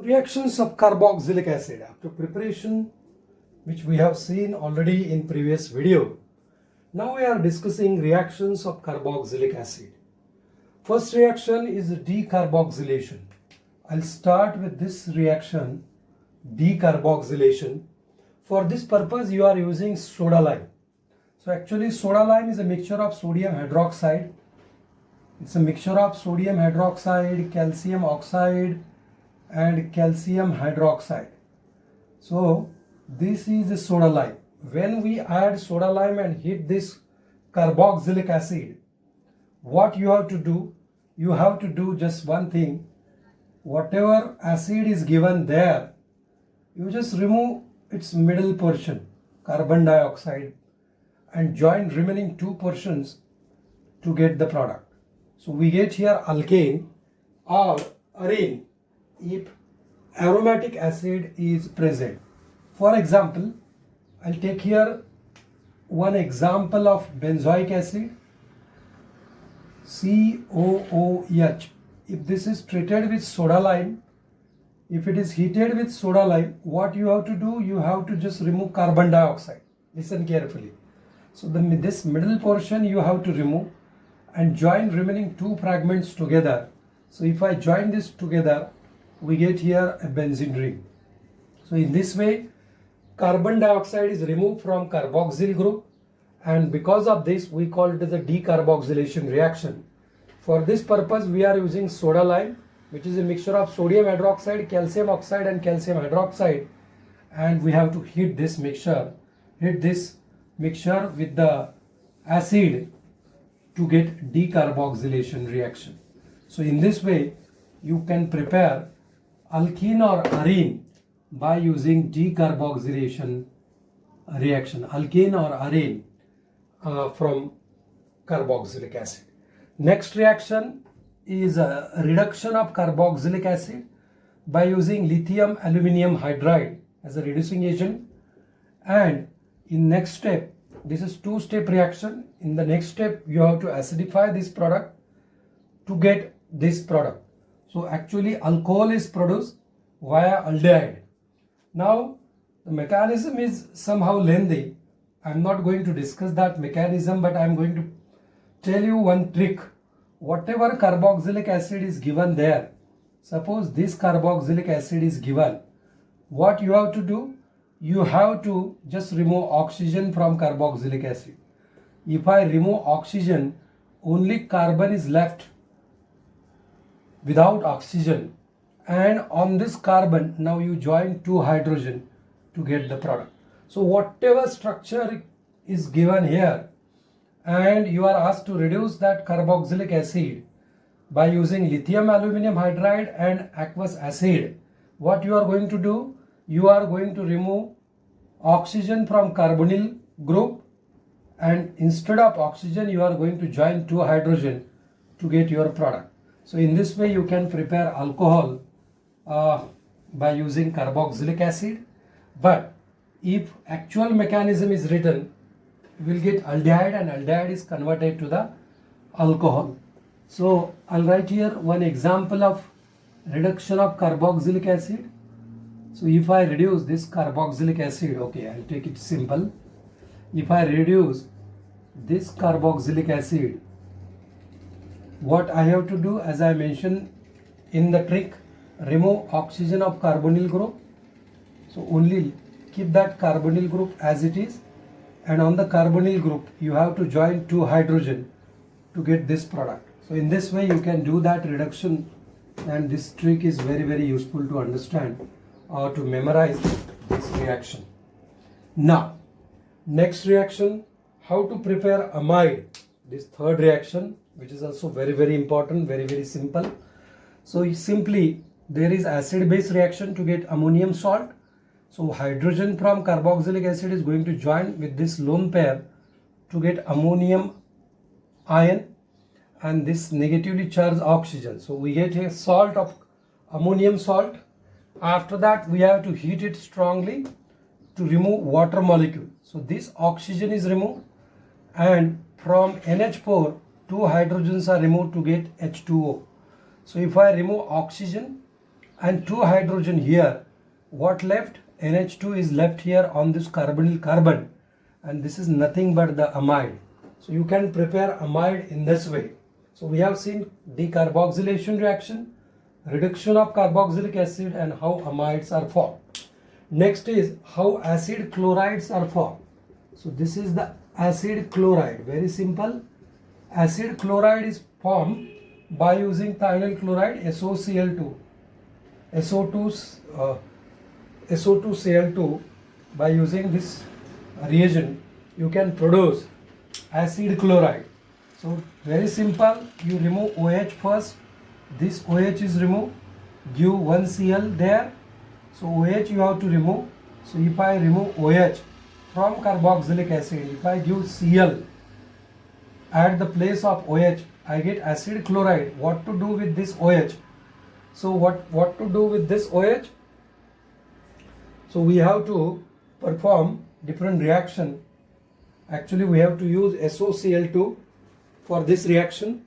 Reactions of carboxylic acid after preparation, which we have seen already in previous video. Now we are discussing reactions of carboxylic acid. First reaction is decarboxylation. I'll start with this reaction, decarboxylation. For this purpose you are using soda lime. So actually soda lime is a mixture of sodium hydroxide. It's a mixture of sodium hydroxide, calcium oxide and calcium hydroxide. So this is a soda lime. When we add soda lime and heat this carboxylic acid, what you have to do? You have to do just one thing. Whatever acid is given there, you just remove its middle portion, carbon dioxide, and join remaining two portions to get the product. So we get here alkane or arene if aromatic acid is present. For example, I'll take here one example of benzoic acid, COOH. If this is treated with soda lime, if it is heated with soda lime, what you have to do? You have to just remove carbon dioxide. Listen carefully. So this middle portion you have to remove and join remaining two fragments together. So if I join this together, we get here a benzene ring. So in this way, carbon dioxide is removed from carboxyl group, and because of this we call it as a decarboxylation reaction. For this purpose we are using soda lime, which is a mixture of sodium hydroxide, calcium oxide and calcium hydroxide, and we have to heat this mixture with the acid to get decarboxylation reaction. So in this way you can prepare alkene or arene by using decarboxylation reaction, alkene or arene from carboxylic acid. Next reaction is a reduction of carboxylic acid by using lithium aluminium hydride as a reducing agent. And in next step, this is two-step reaction. In the next step you have to acidify this product to get this product. So actually alcohol is produced via aldehyde. Now the mechanism is somehow lengthy. I'm not going to discuss that mechanism, but I'm going to tell you one trick. Whatever carboxylic acid is given there, suppose this carboxylic acid is given, what you have to do? You have to just remove oxygen from carboxylic acid. If I remove oxygen, only carbon is left without oxygen, and on this carbon now you join two hydrogen to get the product. So whatever structure is given here, and you are asked to reduce that carboxylic acid by using lithium aluminium hydride and aqueous acid, what you are going to do? You are going to remove oxygen from carbonyl group, and instead of oxygen you are going to join two hydrogen to get your product. So in this way you can prepare alcohol by using carboxylic acid. But if actual mechanism is written, you will get aldehyde, and aldehyde is converted to the alcohol. So I'll write here one example of reduction of carboxylic acid. So if I reduce this carboxylic acid, okay, I'll take it simple. If I reduce this carboxylic acid, what I have to do, as I mentioned in the trick, remove oxygen of carbonyl group. So only keep that carbonyl group as it is, and on the carbonyl group you have to join two hydrogen to get this product. So in this way you can do that reduction, and this trick is very useful to understand or to memorize this reaction. Now next reaction, how to prepare amide, this third reaction, which is also very important, very simple. So simply there is acid base reaction to get ammonium salt. So hydrogen from carboxylic acid is going to join with this lone pair to get ammonium ion and this negatively charged oxygen. So we get a salt of ammonium salt. After that we have to heat it strongly to remove water molecule. So this oxygen is removed, and from NH4 two hydrogens are removed to get H2O. So if I remove oxygen and 2 hydrogen here. What left? NH2 is left here on this carbonyl carbon, and this is nothing but the amide. So you can prepare amide in this way. So we have seen decarboxylation reaction, reduction of carboxylic acid, and how amides are formed. Next is how acid chlorides are formed. So this is the acid chloride. Very simple. Acid chloride is formed by using thionyl chloride SOCl2. SO2Cl2. By using this reagent, you can produce acid chloride. So very simple. You remove OH first. This OH is removed. Give 1 Cl there. So OH you have to remove. So if I remove OH from carboxylic acid, if I give Cl at the place of OH, I get acid chloride. What to do with this OH? So what to do with this OH? So we have to perform different reaction. Actually we have to use SOCl2 for this reaction.